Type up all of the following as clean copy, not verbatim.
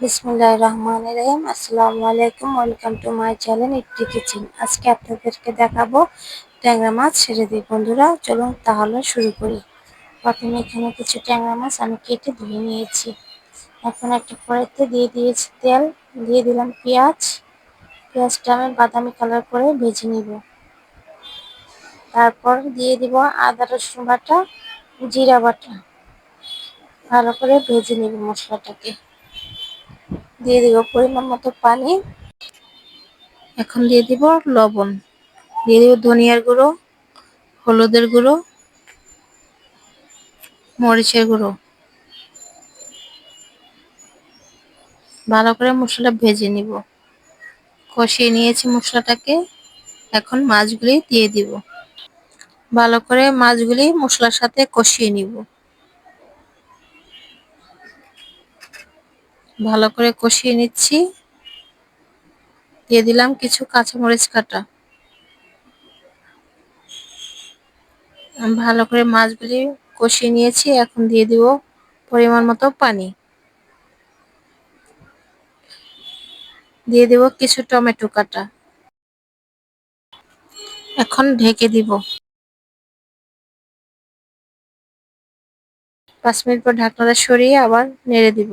বিসমিল্লাহির রহমানির রহিম। আসসালামু আলাইকুম, ওয়েলকাম টু মাই চ্যানেল ইট্রি কিচেন। আজকে আপনাদেরকে দেখাবো ট্যাংরা মাছ ছেড়ে দিই। বন্ধুরা চলুন তাহলে শুরু করি। প্রথমে এখানে কিছু ট্যাংরা মাছ আমি কেটে ধুয়ে নিয়েছি। এখন একটা কড়াইতে দিয়ে দিয়েছি তেল, দিয়ে দিলাম পেঁয়াজ। পেঁয়াজটা আমি বাদামি কালার করে ভেজে নিব। তারপর দিয়ে দিব আদা রসুন বাটা, জিরা বাটা। ভালো করে ভেজে নিব মশলাটাকে। দিয়ে দিব পরিমাণ মতো পানি। এখন দিয়ে দিব লবণ, দিয়ে দিব ধনিয়ার গুঁড়ো, হলুদের গুঁড়ো, মরিচের গুঁড়ো। ভালো করে মশলা ভেজে নিব। কষিয়ে নিয়েছি মশলাটাকে। এখন মাছগুলি দিয়ে দিব। ভালো করে মাছগুলি মশলার সাথে কষিয়ে নিব। ভালো করে কষিয়ে নিচ্ছি। দিয়ে দিলাম কিছু কাঁচামরিচ কাটা। ভালো করে মাছগুলি কষিয়ে নিয়েছি। এখন দিয়ে দিব পরিমাণ মতো পানি। দিয়ে দিব কিছু টমেটো কাটা। এখন ঢেকে দিব। 5 মিনিট পর ঢাকনাটা সরিয়ে আবার নেড়ে দিব।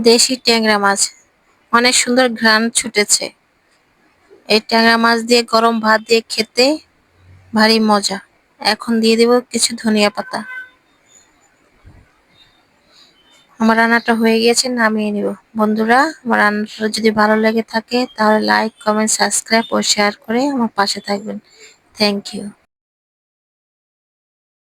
দেশি ট্যাংরা মাছ, অনেক সুন্দর ঘ্রাণ ছুটেছে। এই ট্যাংরা মাছ দিয়ে গরম ভাত দিয়ে খেতে ভারী মজা। এখন দিয়ে দিব কিছু ধনিয়া পাতা। আমার রান্নাটা হয়ে গিয়েছে, নামিয়ে নিব। বন্ধুরা আমার রান্নাটা যদি ভালো লেগে থাকে তাহলে লাইক, কমেন্ট, সাবস্ক্রাইব ও শেয়ার করে আমার পাশে থাকবেন। Thank you.